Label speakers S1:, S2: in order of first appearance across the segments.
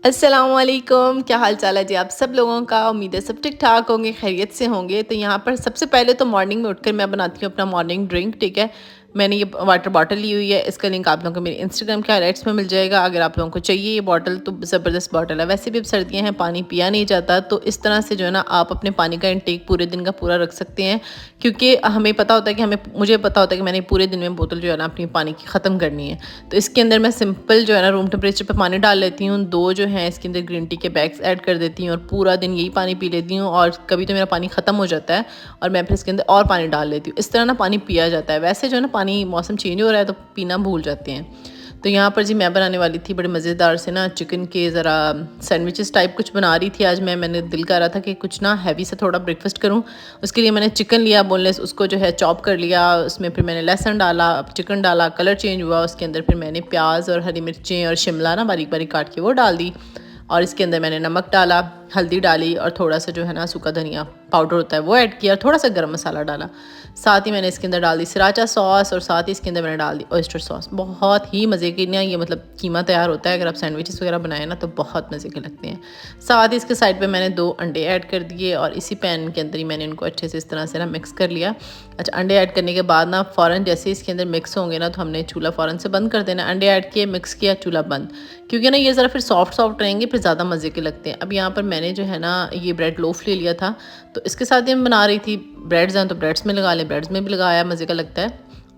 S1: अस्सलामुअलैकुम, क्या हाल चाल है जी आप सब लोगों का। उम्मीद है सब ठीक ठाक होंगे, खैरियत से होंगे। तो यहाँ पर सबसे पहले तो मॉर्निंग में उठकर मैं बनाती हूँ अपना मॉर्निंग ड्रिंक। ठीक है, मैंने ये वाटर बॉटल ली हुई है, इसका लिंक आप लोगों को मेरे इंस्टाग्राम के हाइलाइट्स में मिल जाएगा। अगर आप लोगों को चाहिए ये बॉटल तो ज़बरदस्त बॉटल है। वैसे भी अब सर्दियाँ हैं, पानी पिया नहीं जाता, तो इस तरह से जो है ना आप अपने पानी का इंटेक पूरे दिन का पूरा रख सकते हैं। क्योंकि हमें पता होता है कि मुझे पता होता है कि मैंने पूरे दिन में बोतल जो है ना अपनी पानी की ख़त्म करनी है। तो इसके अंदर मैं सिंपल जो है ना रूम टेम्परेचर पे पानी डाल लेती हूँ। 2 जो हैं इसके अंदर ग्रीन टी के बैग्स ऐड कर देती हूँ और पूरा दिन यही पानी पी लेती हूँ। और कभी तो मेरा पानी ख़त्म हो जाता है और मैं फिर इसके अंदर और पानी डाल लेती हूँ। इस तरह ना पानी पिया जाता है। वैसे जो है ना पानी मौसम चेंज हो रहा है तो पीना भूल जाते हैं। तो यहाँ पर जी मैं बनाने वाली थी बड़े मज़ेदार से ना चिकन के ज़रा सैंडविचेस टाइप कुछ बना रही थी आज मैंने दिल कर रहा था कि कुछ ना हैवी सा थोड़ा ब्रेकफास्ट करूँ। उसके लिए मैंने चिकन लिया बोनलेस, उसको जो है चॉप कर लिया। उसमें फिर मैंने लहसुन डाला, चिकन डाला, कलर चेंज हुआ। उसके अंदर फिर मैंने प्याज और हरी मिर्चें और शिमला ना बारीक बारीक काट के वो डाल दी। और इसके अंदर मैंने नमक डाला, हल्दी डाली और थोड़ा सा जो है ना सूखा धनिया पाउडर होता है वो ऐड किया, थोड़ा सा गरम मसाला डाला। साथ ही मैंने इसके अंदर डाल दी सराचा सॉस और साथ ही इसके अंदर मैंने डाल दी ऑयस्टर सॉस। बहुत ही मज़े की ना ये मतलब कीमा तैयार होता है। अगर आप सैंडविचेस वगैरह बनाए ना तो बहुत मज़े के लगते हैं। साथ ही इसके साइड पे मैंने 2 अंडे ऐड कर दिए और इसी पैन के अंदर ही मैंने इनको अच्छे से इस तरह से ना मिक्स कर लिया। अच्छा, अंडे ऐड करने के बाद ना फ़ौरन जैसे इसके अंदर मिक्स होंगे ना तो हमने चूल्हा फ़ौरन से बंद कर देना। अंडे ऐड किए, मिक्स किया, चूल्हा बंद। क्योंकि ना ये ज़रा फिर सॉफ्ट सॉफ्ट रहेंगे, फिर ज़्यादा मज़े के लगते हैं। अब यहाँ पर मैंने जो है ना ये ब्रेड लोफ ले लिया था, तो इसके साथ ही मैं बना रही थी। ब्रेड्स हैं तो ब्रेड्स में लगा लें, ब्रेड्स में भी लगाया, मज़े का लगता है।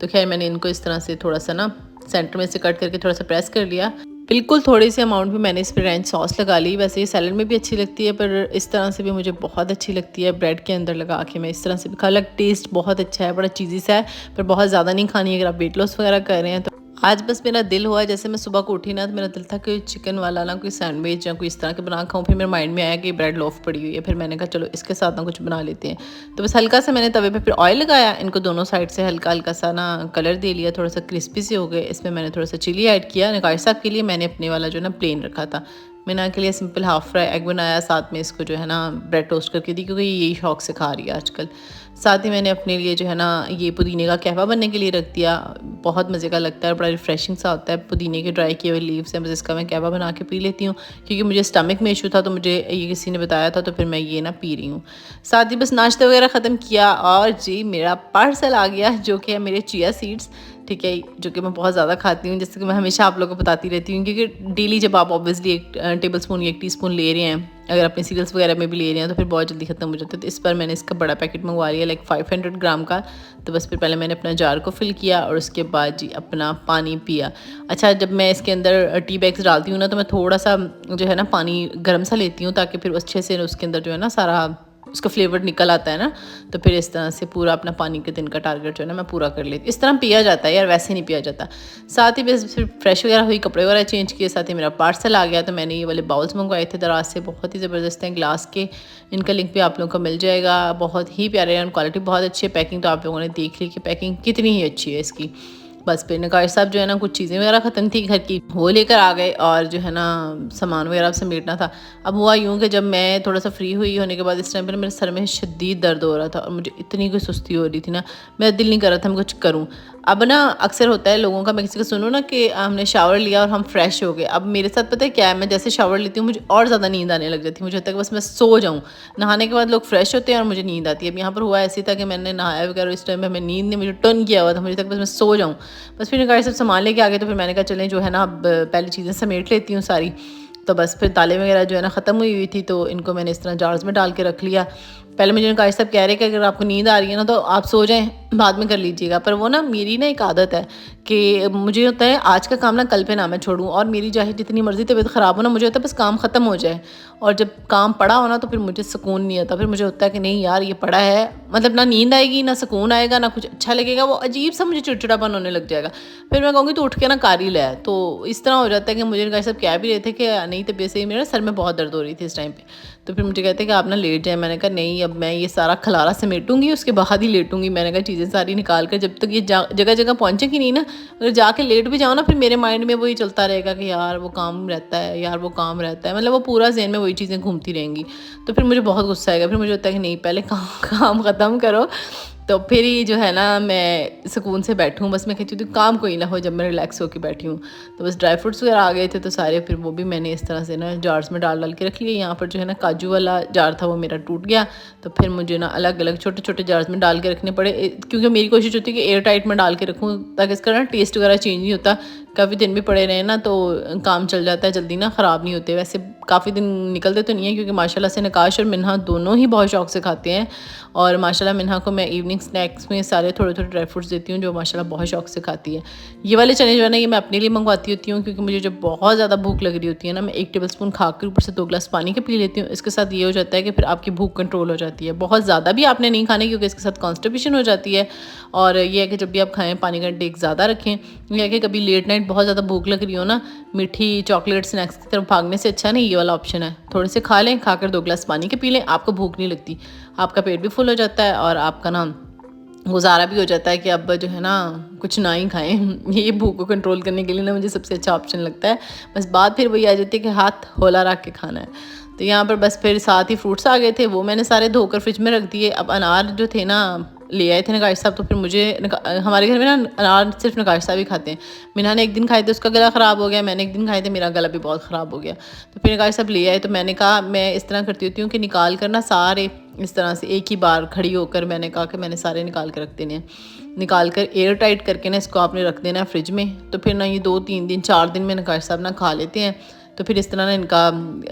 S1: तो खैर मैंने इनको इस तरह से थोड़ा सा ना सेंटर में से कट करके थोड़ा सा प्रेस कर लिया। बिल्कुल थोड़ी सी अमाउंट में मैंने इस पर रेंच सॉस लगा ली। वैसे ये सैलड में भी अच्छी लगती है पर इस तरह से भी मुझे बहुत अच्छी लगती है। ब्रेड के अंदर लगा के मैं इस तरह से भी खा, अलग टेस्ट बहुत अच्छा है, बड़ा चीज़ी सा है पर बहुत ज़्यादा नहीं खानी है अगर आप वेट लॉस वगैरह कर रहे हैं तो। आज बस मेरा दिल हुआ, जैसे मैं सुबह को उठी ना तो मेरा दिल था कि चिकन वाला ना कोई सैंडविच या कोई इस तरह के बना खाऊं। फिर मेरे माइंड में आया कि ब्रेड लोफ पड़ी हुई है, फिर मैंने कहा चलो इसके साथ ना कुछ बना लेते हैं। तो बस हल्का सा मैंने तवे पे फिर ऑयल लगाया, इनको दोनों साइड से हल्का हल्का सा ना कलर दे लिया, थोड़ा सा क्रिस्पी से हो गए। इसमें मैंने थोड़ा सा चिली ऐड किया। निकाश साहब के लिए मैंने अपने वाला जो ना प्लेन रखा था, मैंने के लिए सिंपल हाफ़ फ्राई एग बनाया, साथ में इसको जो है ना ब्रेड टोस्ट करके दी क्योंकि यही शौक से खा रही है आजकल। साथ ही मैंने अपने लिए जो है ना ये पुदीने का कहवा बनने के लिए रख दिया। बहुत मज़े का लगता है, बड़ा रिफ्रेशिंग सा होता है। पुदीने के ड्राई किए हुए लीव्स हैं, बस इसका मैं कहवा बना के पी लेती हूँ क्योंकि मुझे स्टमक में इशू था तो मुझे ये किसी ने बताया था तो फिर मैं ये ना पी रही हूँ। साथ ही बस नाश्ता वगैरह ख़त्म किया और जी मेरा पार्सल आ गया जो कि है मेरे चिया सीड्स। ठीक है, जो कि मैं बहुत ज़्यादा खाती हूँ, जैसे कि मैं हमेशा आप लोगों को बताती रहती हूँ क्योंकि डेली जब आप ऑब्वियसली 1 टेबल स्पून या 1 टीस्पून ले रहे हैं, अगर अपने सीरियल्स वगैरह में भी ले रहे हैं तो फिर बहुत जल्दी ख़त्म हो जाता है। तो इस बार मैंने इसका बड़ा पैकेट मंगवा लिया, लाइक 500 ग्राम का। तो बस फिर पहले मैंने अपना जार को फिल किया और उसके बाद जी अपना पानी पिया। अच्छा, जब मैं इसके अंदर टी बैग्स डालती हूँ ना तो मैं थोड़ा सा जो है ना पानी गर्म सा लेती हूँ ताकि फिर अच्छे से उसके अंदर जो है ना सारा उसका फ्लेवर निकल आता है ना। तो फिर इस तरह से पूरा अपना पानी के दिन का टारगेट जो है ना मैं पूरा कर लेती हूँ। इस तरह पिया जाता है यार, वैसे नहीं पिया जाता। साथ ही बस फिर फ्रेश वगैरह हुई, कपड़े वगैरह चेंज किए, साथ ही मेरा पार्सल आ गया। तो मैंने ये वाले बाउल्स मंगवाए थे दराज से, बहुत ही ज़बरदस्त हैं ग्लास के। इनका लिंक भी आप लोगों को मिल जाएगा। बहुत ही प्यारे हैं, क्वालिटी बहुत अच्छी है। पैकिंग तो आप लोगों ने देख ली कि पैकिंग कितनी ही अच्छी है इसकी। बस फिर नकाश साहब जो है ना कुछ चीज़ें वगैरह ख़त्म थी घर की, वो लेकर आ गए और जो है ना सामान वगैरह समेटना था। अब हुआ यूँ कि जब मैं थोड़ा सा फ्री हुई होने के बाद इस टाइम पर मेरे सर में शदीद दर्द हो रहा था और मुझे इतनी कोई सुस्ती हो रही थी ना, मेरा दिल नहीं कर रहा था मैं कुछ करूँ। अब ना अक्सर होता है लोगों का, मैं किसी को सुनूँ ना कि हमने शावर लिया और हम फ्रेश हो गए। अब मेरे साथ पता है क्या है, मैं जैसे शावर लेती हूँ मुझे और ज़्यादा नींद आने लग जाती है, मुझे लगता है कि बस मैं सो जाऊँ। नहाने के बाद लोग फ्रेश होते हैं और मुझे नींद आती है। अब यहाँ पर हुआ ऐसे था कि मैंने नहाया वगैरह, इस टाइम में हमें नींद ने मुझे टर्न किया हुआ था, मुझे तक बस मैं सो जाऊँ। बस फिर गाड़ी सब सामान लेके आ गए तो फिर मैंने कहा चलें जो है ना अब पहले चीज़ें समेट लेती हूँ सारी। तो बस फिर दालें वगैरह जो है ना ख़त्म हुई थी तो इनको मैंने इस तरह जार्स में डाल के रख लिया। पहले मुझे नकाश साहब कह रहे कि अगर आपको नींद आ रही है ना तो आप सो जाएं, बाद में कर लीजिएगा। पर वो ना मेरी ना एक आदत है कि मुझे होता है आज का काम ना कल पे ना मैं छोड़ूं, और मेरी चाहे जितनी मर्ज़ी तबीयत ख़राब हो ना, मुझे होता है बस काम ख़त्म हो जाए। और जब काम पड़ा हो ना तो फिर मुझे सुकून नहीं आता, फिर मुझे होता है कि नहीं यार ये पड़ा है, मतलब ना नींद आएगी ना सुकून आएगा ना कुछ अच्छा लगेगा, वो अजीब सा मुझे चिड़चिड़ापन होने लग जाएगा। फिर मैं कहूँगी तो उठ के ना कार ही ले। तो इस तरह हो जाता है कि मुझे नकाश साहब कह भी रहे थे कि नहीं तबीयत सही, मेरे सर में बहुत दर्द हो रही थी इस टाइम पे। तो फिर मुझे कहते हैं कि आप ना लेट जाए। मैंने कहा नहीं, अब मैं ये सारा खलारा समेटूंगी उसके बाद ही लेटूंगी। मैंने कहा चीज़ें सारी निकाल कर जब तक ये जगह जगह पहुँचेगी नहीं ना, अगर जाके लेट भी जाओ ना फिर मेरे माइंड में वही चलता रहेगा कि यार वो काम रहता है, यार वो काम रहता है, मतलब वो पूरा ज़हन में वही चीज़ें घूमती रहेंगी। तो फिर मुझे बहुत गुस्सा आएगा, फिर मुझे होता है कि नहीं पहले काम काम ख़त्म करो तो फिर ही जो है ना मैं सुकून से बैठूँ, बस मैं कहती हूँ काम कोई ना हो जब मैं रिलैक्स होकर बैठी हूँ। तो बस ड्राई फ्रूट्स वगैरह आ गए थे तो सारे, फिर वो भी मैंने इस तरह से ना जार्स में डाल के रख लिए। यहाँ पर जो है ना काजू वाला जार था वो मेरा टूट गया, तो फिर मुझे ना अलग अलग छोटे छोटे जार्स में डाल के रखने पड़े, क्योंकि मेरी कोशिश होती है कि एयर टाइट में डाल के रखूँ ताकि इसका ना टेस्ट वगैरह चेंज नहीं होता। काफ़ी दिन भी पड़े रहे ना तो काम चल जाता है, जल्दी ना ख़राब नहीं होते। वैसे काफ़ी दिन निकलते तो नहीं है, क्योंकि माशाल्लाह से नकाश और मिन्हा दोनों ही बहुत शौक से खाते हैं। और माशाल्लाह मिन्हा को मैं इवनिंग स्नैक्स में सारे थोड़े थोड़े ड्राई फ्रूट्स देती हूँ, जो माशाल्लाह बहुत शौक से खाती है। ये वाले चने जो है ना ये मैं अपने लिए मंगवाती होती हूँ, क्योंकि मुझे जब बहुत ज़्यादा भूख लग रही होती है ना, मैं 1 टेबल स्पून खा कर ऊपर से 2 ग्लास पानी के पी लेती हूँ। इसके साथ ये हो जाता है कि फिर आपकी भूख कंट्रोल हो जाती है। बहुत ज़्यादा भी आपने नहीं खाने, क्योंकि इसके साथ कॉन्स्टिपेशन हो जाती है। और ये है कि जब भी आप खाएँ पानी का इंटेक ज़्यादा रखें। ये है कि कभी लेट नाइट बहुत ज़्यादा भूख लग रही हो ना, मीठी चॉकलेट स्नैक्स की तरफ भागने से अच्छा नहीं ये वाला ऑप्शन है, थोड़े से खा लें, खाकर 2 ग्लास पानी के पी लें, आपको भूख नहीं लगती, आपका पेट भी फुल हो जाता है और आपका ना गुजारा भी हो जाता है कि अब जो है ना कुछ ना ही खाएं। ये भूख को कंट्रोल करने के लिए ना मुझे सबसे अच्छा ऑप्शन लगता है। बस बात फिर वही आ जाती है कि हाथ होला रख के खाना है। तो यहाँ पर बस फिर साथ ही फ्रूट्स आ गए थे, वो मैंने सारे धोकर फ्रिज में रख दिए। अब अनार जो थे ना ले आए थे नकाश साहब, तो फिर मुझे हमारे घर में ना अनार सिर्फ नकाश साहब ही खाते हैं। मीना ने एक दिन खाए थे, उसका गला ख़राब हो गया, मैंने एक दिन खाए थे, मेरा गला भी बहुत ख़राब हो गया। तो फिर नकाश साहब ले आए, तो मैंने कहा मैं इस तरह करती होती हूँ कि निकाल कर ना सारे इस तरह से एक ही बार खड़ी होकर मैंने कहा कि मैंने सारे निकाल कर रख देने हैं। निकाल कर एयर टाइट करके ना इसको आपने रख देना है फ्रिज में, तो फिर ना ये 2-3 दिन 4 दिन में नकाश साहब ना खा लेते हैं। तो फिर इस तरह ना इनका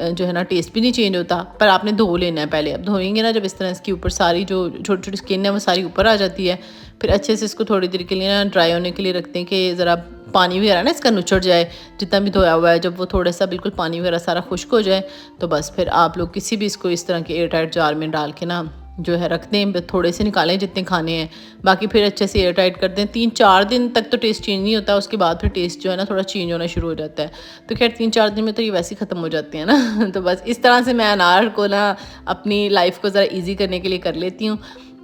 S1: जो है ना टेस्ट भी नहीं चेंज होता। पर आपने धो लेना है पहले, अब धोएंगे ना जब इस तरह इसके ऊपर सारी जो छोटी छोटी स्किन है वो सारी ऊपर आ जाती है। फिर अच्छे से इसको थोड़ी देर के लिए ना ड्राई होने के लिए रखते हैं कि ज़रा पानी वगैरह ना इसका नुचड़ जाए, जितना भी धोया हुआ है, जब वो थोड़ा सा बिल्कुल पानी वगैरह सारा खुश्क हो जाए, तो बस फिर आप लोग किसी भी इसको इस तरह के एयर टाइट जार में डाल के ना जो है रख दें, थोड़े से निकालें जितने खाने हैं, बाकी फिर अच्छे से एयर टाइट कर दें। 3-4 दिन तक तो टेस्ट चेंज नहीं होता, उसके बाद फिर टेस्ट जो है ना थोड़ा चेंज होना शुरू हो जाता है। तो खैर 3-4 दिन में तो ये वैसे ही ख़त्म हो जाते हैं ना। तो बस इस तरह से मैं अनार को ना अपनी लाइफ को ज़रा ईजी करने के लिए कर लेती हूँ,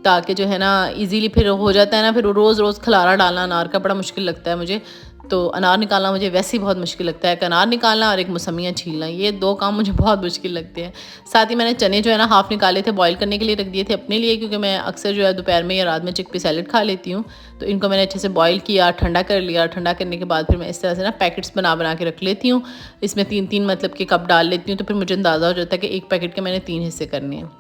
S1: ताकि जो है ना ईजीली फिर हो जाता है ना। फिर रोज़ रोज़ खलारा डालना अनार का बड़ा मुश्किल लगता है मुझे, तो अनार निकालना मुझे वैसे ही बहुत मुश्किल लगता है। एक अनार निकालना और एक मौसमियाँ छीलना, ये 2 काम मुझे बहुत मुश्किल लगते हैं। साथ ही मैंने चने जो है ना हाफ़ निकाले थे, बॉईल करने के लिए रख दिए थे अपने लिए, क्योंकि मैं अक्सर जो है दोपहर में या रात में चिकपी सैलेड खा लेती हूँ। तो इनको मैंने अच्छे से बॉईल किया, ठंडा कर लिया। ठंडा करने के बाद फिर मैं इस तरह से ना पैकेट्स बना के रख लेती हूँ। इसमें 3-3 मतलब के कप डाल लेती हूँ, तो फिर मुझे अंदाज़ा हो जाता है कि एक पैकेट के मैंने 3 हिस्से करने हैं।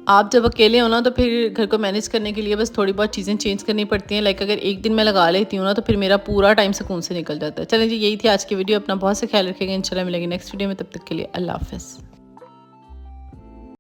S1: आप जब अकेले हो ना तो फिर घर को मैनेज करने के लिए बस थोड़ी बहुत चीज़ें चेंज करनी पड़ती हैं। लाइक अगर एक दिन मैं लगा लेती हूँ ना तो फिर मेरा पूरा टाइम सुकून से निकल जाता है। चलें जी, यही थी आज की वीडियो। अपना बहुत से ख्याल रखिएगा। इंशाल्लाह मिलेंगे नेक्स्ट वीडियो में, तब तक के लिए अल्लाह हाफ़िज़।